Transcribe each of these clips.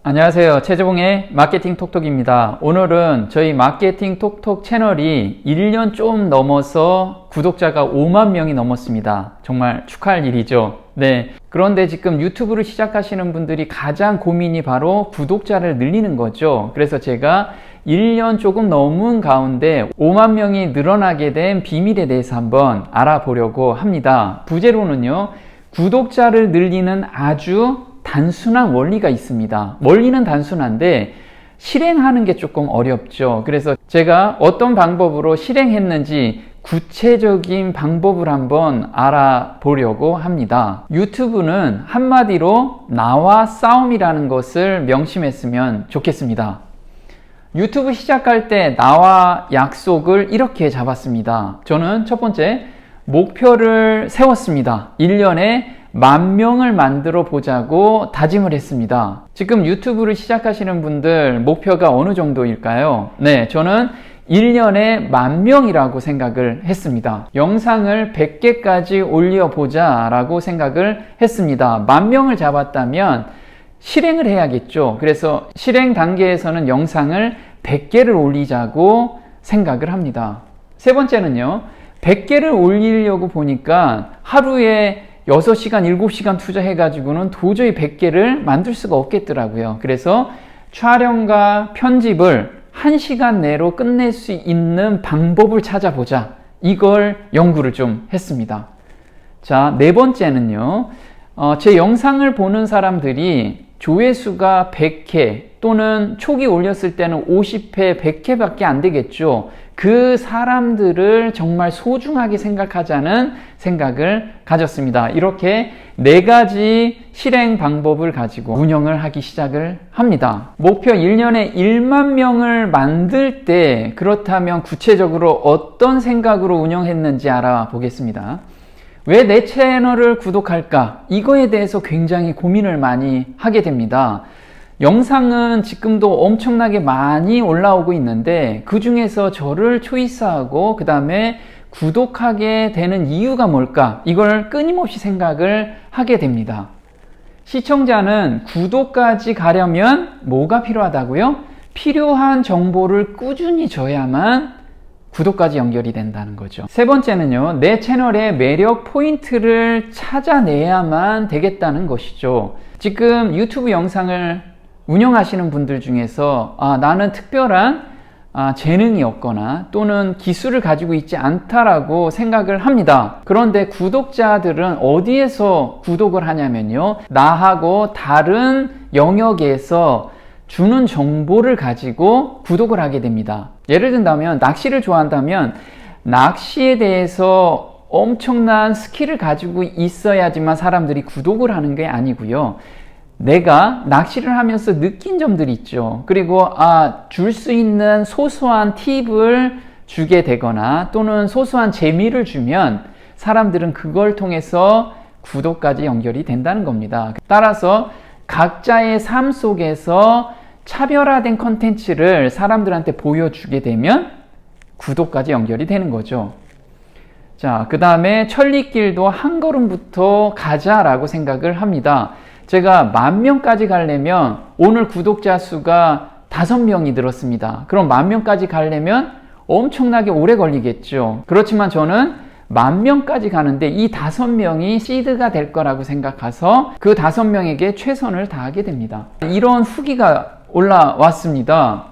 안녕하세요. 최재봉의 마케팅 톡톡입니다. 오늘은 저희 마케팅 톡톡 채널이 1년 좀 넘어서 구독자가 5만 명이 넘었습니다. 정말 축하할 일이죠. 네. 그런데 지금 유튜브를 시작하시는 분들이 가장 고민이 바로 구독자를 늘리는 거죠. 그래서 제가 1년 조금 넘은 가운데 5만 명이 늘어나게 된 비밀에 대해서 한번 알아보려고 합니다. 부제로는요, 구독자를 늘리는 아주 단순한 원리가 있습니다. 원리는 단순한데 실행하는 게 조금 어렵죠. 그래서 제가 어떤 방법으로 실행했는지 구체적인 방법을 한번 알아보려고 합니다. 유튜브는 한마디로 나와 싸움이라는 것을 명심했으면 좋겠습니다. 유튜브 시작할 때 나와 약속을 이렇게 잡았습니다. 저는 첫 번째 목표를 세웠습니다. 1년에 10,000명을 만들어 보자고 다짐을 했습니다. 지금 유튜브를 시작하시는 분들 목표가 어느 정도일까요? 네, 저는 1년에 10,000명이라고 생각을 했습니다. 영상을 100개까지 올려보자 라고 생각을 했습니다. 10,000명을 잡았다면 실행을 해야겠죠. 그래서 실행 단계에서는 영상을 100개를 올리자고 생각을 합니다. 세 번째는요, 100개를 올리려고 보니까 하루에 6시간, 7시간 투자해가지고는 도저히 100개를 만들 수가 없겠더라고요. 그래서 촬영과 편집을 1시간 내로 끝낼 수 있는 방법을 찾아보자. 이걸 연구를 좀 했습니다. 자, 네 번째는요, 제 영상을 보는 사람들이 조회수가 100회 또는 초기 올렸을 때는 50회, 100회밖에 안 되겠죠. 그 사람들을 정말 소중하게 생각하자는 생각을 가졌습니다. 이렇게 4가지 실행 방법을 가지고 운영을 하기 시작을 합니다. 목표 1년에 1만 명을 만들 때 그렇다면 구체적으로 어떤 생각으로 운영했는지 알아보겠습니다. 왜 내 채널을 구독할까? 이거에 대해서 굉장히 고민을 많이 하게 됩니다. 영상은 지금도 엄청나게 많이 올라오고 있는데 그 중에서 저를 초이스하고 그 다음에 구독하게 되는 이유가 뭘까? 이걸 끊임없이 생각을 하게 됩니다. 시청자는 구독까지 가려면 뭐가 필요하다고요? 필요한 정보를 꾸준히 줘야만 구독까지 연결이 된다는 거죠. 세 번째는요, 내 채널의 매력 포인트를 찾아내야만 되겠다는 것이죠. 지금 유튜브 영상을 운영하시는 분들 중에서 나는 특별한 재능이 없거나 또는 기술을 가지고 있지 않다라고 생각을 합니다. 그런데 구독자들은 어디에서 구독을 하냐면요, 나하고 다른 영역에서 주는 정보를 가지고 구독을 하게 됩니다. 예를 든다면 낚시를 좋아한다면 낚시에 대해서 엄청난 스킬을 가지고 있어야지만 사람들이 구독을 하는 게 아니고요, 내가 낚시를 하면서 느낀 점들이 있죠. 그리고 줄 수 있는 소소한 팁을 주게 되거나 또는 소소한 재미를 주면 사람들은 그걸 통해서 구독까지 연결이 된다는 겁니다. 따라서 각자의 삶 속에서 차별화된 컨텐츠를 사람들한테 보여주게 되면 구독까지 연결이 되는 거죠. 자, 그 다음에 천리길도 한 걸음부터 가자라고 생각을 합니다. 제가 10,000명까지 가려면 오늘 구독자 수가 5명이 늘었습니다. 그럼 10,000명까지 가려면 엄청나게 오래 걸리겠죠. 그렇지만 저는 10,000명까지 가는데 이 5명이 시드가 될 거라고 생각해서 그 5명에게 최선을 다하게 됩니다. 이런 후기가 올라왔습니다.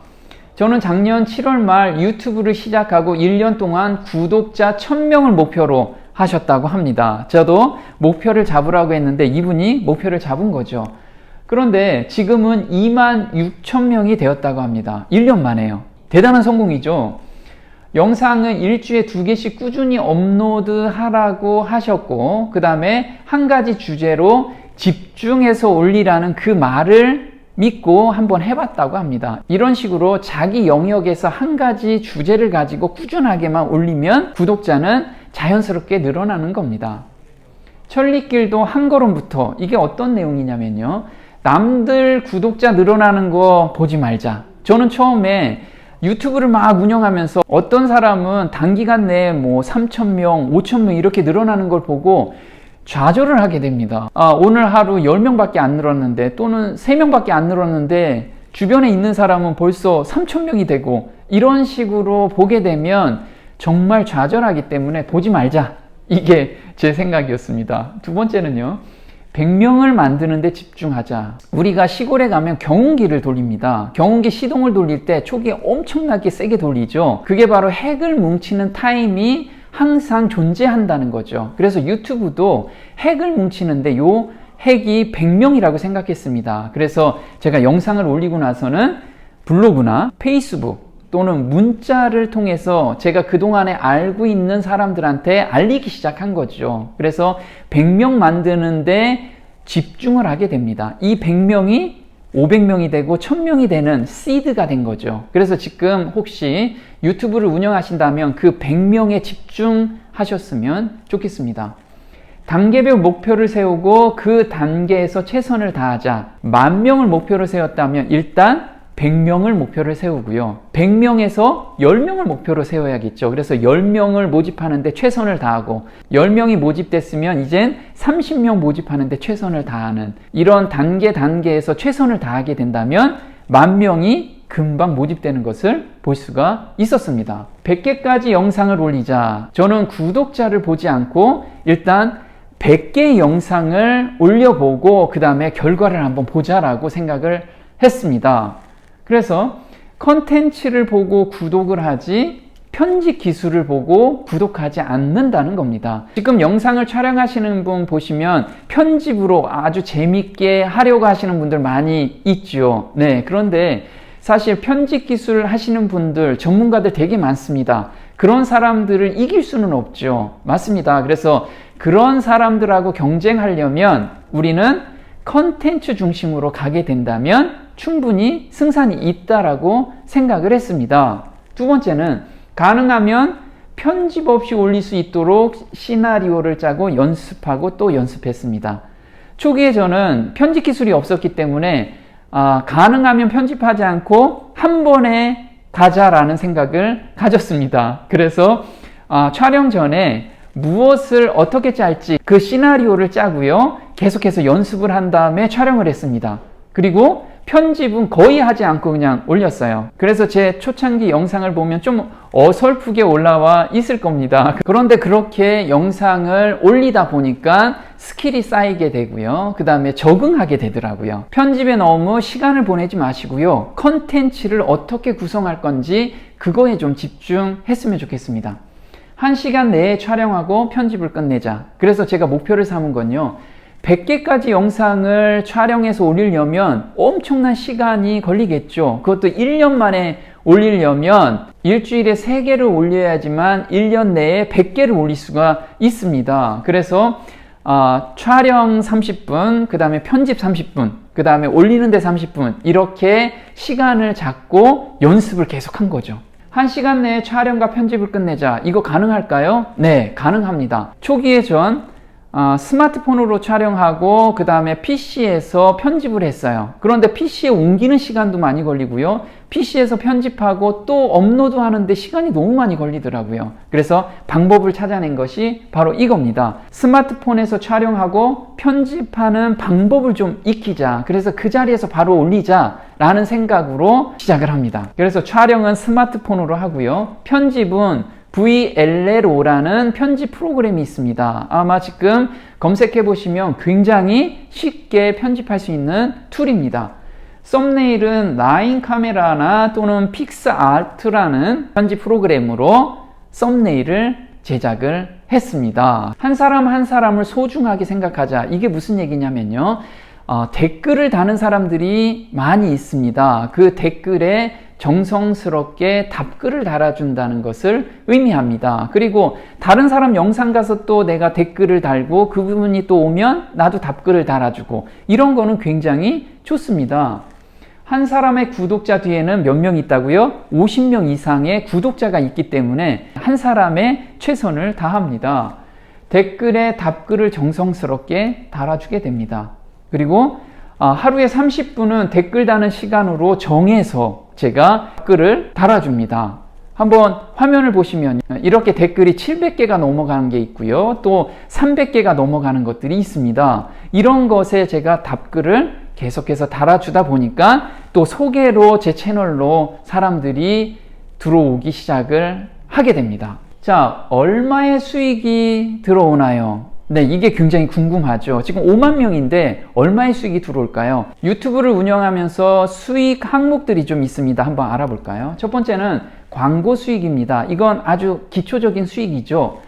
저는 작년 7월 말 유튜브를 시작하고 1년 동안 구독자 1,000명을 목표로 하셨다고 합니다. 저도 목표를 잡으라고 했는데 이분이 목표를 잡은 거죠. 그런데 지금은 26,000명이 되었다고 합니다. 1년 만에요. 대단한 성공이죠. 영상은 일주일에 2개씩 꾸준히 업로드 하라고 하셨고, 그 다음에 한 가지 주제로 집중해서 올리라는 그 말을 믿고 한번 해봤다고 합니다. 이런 식으로 자기 영역에서 한 가지 주제를 가지고 꾸준하게만 올리면 구독자는 자연스럽게 늘어나는 겁니다. 천리길도 한 걸음부터, 이게 어떤 내용이냐면요, 남들 구독자 늘어나는 거 보지 말자. 저는 처음에 유튜브를 막 운영하면서 어떤 사람은 단기간 내에 3,000명, 5,000명 이렇게 늘어나는 걸 보고 좌절을 하게 됩니다. 오늘 하루 10명밖에 안 늘었는데 또는 3명밖에 안 늘었는데 주변에 있는 사람은 벌써 3,000명이 되고 이런 식으로 보게 되면 정말 좌절하기 때문에 보지 말자. 이게 제 생각이었습니다. 두 번째는요. 100명을 만드는데 집중하자. 우리가 시골에 가면 경운기를 돌립니다. 경운기 시동을 돌릴 때 초기에 엄청나게 세게 돌리죠. 그게 바로 핵을 뭉치는 타임이 항상 존재한다는 거죠. 그래서 유튜브도 핵을 뭉치는데 요 핵이 100명이라고 생각했습니다. 그래서 제가 영상을 올리고 나서는 블로그나 페이스북 또는 문자를 통해서 제가 그동안에 알고 있는 사람들한테 알리기 시작한 거죠. 그래서 100명 만드는데 집중을 하게 됩니다. 이 100명이 500명이 되고 1000명이 되는 시드가 된 거죠. 그래서 지금 혹시 유튜브를 운영하신다면 그 100명에 집중하셨으면 좋겠습니다. 단계별 목표를 세우고 그 단계에서 최선을 다하자. 10,000명을 목표로 세웠다면 일단 100명을 목표를 세우고요. 100명에서 10명을 목표로 세워야겠죠. 그래서 10명을 모집하는데 최선을 다하고 10명이 모집됐으면 이젠 30명 모집하는데 최선을 다하는 이런 단계에서 최선을 다하게 된다면 10,000명이 금방 모집되는 것을 볼 수가 있었습니다. 100개까지 영상을 올리자. 저는 구독자를 보지 않고 일단 100개의 영상을 올려보고 그 다음에 결과를 한번 보자라고 생각을 했습니다. 그래서 컨텐츠를 보고 구독을 하지 편집 기술을 보고 구독하지 않는다는 겁니다. 지금 영상을 촬영하시는 분 보시면 편집으로 아주 재밌게 하려고 하시는 분들 많이 있죠. 네, 그런데 사실 편집 기술 하시는 분들, 전문가들 되게 많습니다. 그런 사람들을 이길 수는 없죠. 맞습니다. 그래서 그런 사람들하고 경쟁하려면 우리는 컨텐츠 중심으로 가게 된다면 충분히 승산이 있다라고 생각을 했습니다. 두 번째는 가능하면 편집 없이 올릴 수 있도록 시나리오를 짜고 연습하고 또 연습했습니다. 초기에 저는 편집 기술이 없었기 때문에 가능하면 편집하지 않고 한 번에 가자라는 생각을 가졌습니다. 그래서 촬영 전에 무엇을 어떻게 짤지 그 시나리오를 짜고요. 계속해서 연습을 한 다음에 촬영을 했습니다. 그리고 편집은 거의 하지 않고 그냥 올렸어요. 그래서 제 초창기 영상을 보면 좀 어설프게 올라와 있을 겁니다. 그런데 그렇게 영상을 올리다 보니까 스킬이 쌓이게 되고요. 그 다음에 적응하게 되더라고요. 편집에 너무 시간을 보내지 마시고요. 컨텐츠를 어떻게 구성할 건지 그거에 좀 집중했으면 좋겠습니다. 1시간 내에 촬영하고 편집을 끝내자. 그래서 제가 목표를 삼은 건요. 100개까지 영상을 촬영해서 올리려면 엄청난 시간이 걸리겠죠. 그것도 1년 만에 올리려면 일주일에 3개를 올려야지만 1년 내에 100개를 올릴 수가 있습니다. 그래서 촬영 30분, 그 다음에 편집 30분, 그 다음에 올리는데 30분 이렇게 시간을 잡고 연습을 계속한 거죠. 1시간 내에 촬영과 편집을 끝내자. 이거 가능할까요? 네, 가능합니다. 초기에 전 스마트폰으로 촬영하고 그 다음에 PC에서 편집을 했어요. 그런데 PC에 옮기는 시간도 많이 걸리고요. PC에서 편집하고 또 업로드 하는데 시간이 너무 많이 걸리더라고요. 그래서 방법을 찾아낸 것이 바로 이겁니다. 스마트폰에서 촬영하고 편집하는 방법을 좀 익히자. 그래서 그 자리에서 바로 올리자 라는 생각으로 시작을 합니다. 그래서 촬영은 스마트폰으로 하고요. 편집은 VLLO라는 편집 프로그램이 있습니다. 아마 지금 검색해 보시면 굉장히 쉽게 편집할 수 있는 툴입니다. 썸네일은 라인 카메라나 또는 픽스아트라는 편집 프로그램으로 썸네일을 제작을 했습니다. 한 사람 한 사람을 소중하게 생각하자. 이게 무슨 얘기냐면요. 댓글을 다는 사람들이 많이 있습니다. 그 댓글에 정성스럽게 답글을 달아준다는 것을 의미합니다. 그리고 다른 사람 영상 가서 또 내가 댓글을 달고 그 부분이 또 오면 나도 답글을 달아주고 이런 거는 굉장히 좋습니다. 한 사람의 구독자 뒤에는 몇 명 있다고요? 50명 이상의 구독자가 있기 때문에 한 사람의 최선을 다합니다. 댓글에 답글을 정성스럽게 달아주게 됩니다. 그리고 하루에 30분은 댓글 다는 시간으로 정해서 제가 댓글을 달아줍니다. 한번 화면을 보시면 이렇게 댓글이 700개가 넘어가는 게 있고요. 또 300개가 넘어가는 것들이 있습니다. 이런 것에 제가 답글을 계속해서 달아주다 보니까 또 소개로 제 채널로 사람들이 들어오기 시작을 하게 됩니다. 자, 얼마의 수익이 들어오나요? 네, 이게 굉장히 궁금하죠. 지금 5만 명인데 얼마의 수익이 들어올까요? 유튜브를 운영하면서 수익 항목들이 좀 있습니다. 한번 알아볼까요? 첫 번째는 광고 수익입니다. 이건 아주 기초적인 수익이죠.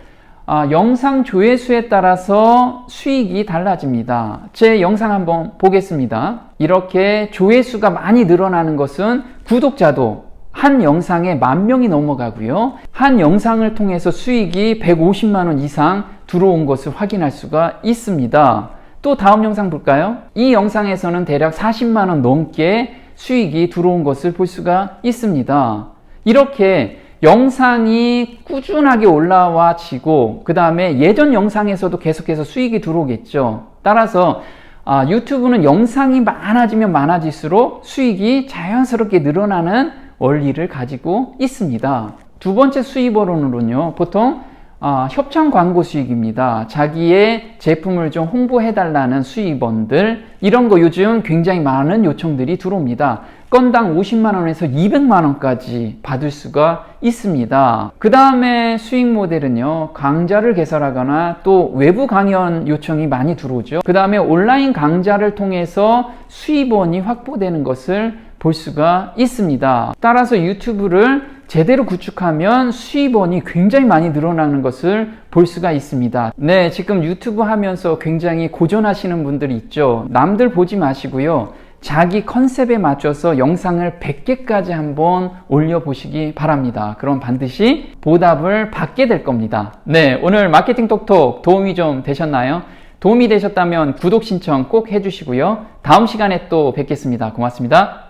영상 조회수에 따라서 수익이 달라집니다. 제 영상 한번 보겠습니다. 이렇게 조회수가 많이 늘어나는 것은 구독자도 한 영상에 10,000명이 넘어가고요. 한 영상을 통해서 수익이 150만 원 이상 들어온 것을 확인할 수가 있습니다. 또 다음 영상 볼까요? 이 영상에서는 대략 40만 원 넘게 수익이 들어온 것을 볼 수가 있습니다. 이렇게 영상이 꾸준하게 올라와지고 그 다음에 예전 영상에서도 계속해서 수익이 들어오겠죠. 따라서 유튜브는 영상이 많아지면 많아질수록 수익이 자연스럽게 늘어나는 원리를 가지고 있습니다. 두 번째 수입원으로는요, 보통 협찬 광고 수익입니다. 자기의 제품을 좀 홍보해달라는 수입원들, 이런 거 요즘 굉장히 많은 요청들이 들어옵니다. 건당 50만원에서 200만원까지 받을 수가 있습니다. 그 다음에 수익 모델은요, 강좌를 개설하거나 또 외부 강연 요청이 많이 들어오죠. 그 다음에 온라인 강좌를 통해서 수입원이 확보되는 것을 볼 수가 있습니다. 따라서 유튜브를 제대로 구축하면 수입원이 굉장히 많이 늘어나는 것을 볼 수가 있습니다. 네, 지금 유튜브 하면서 굉장히 고전하시는 분들이 있죠. 남들 보지 마시고요. 자기 컨셉에 맞춰서 영상을 100개까지 한번 올려보시기 바랍니다. 그럼 반드시 보답을 받게 될 겁니다. 네, 오늘 마케팅 톡톡 도움이 좀 되셨나요? 도움이 되셨다면 구독 신청 꼭 해주시고요. 다음 시간에 또 뵙겠습니다. 고맙습니다.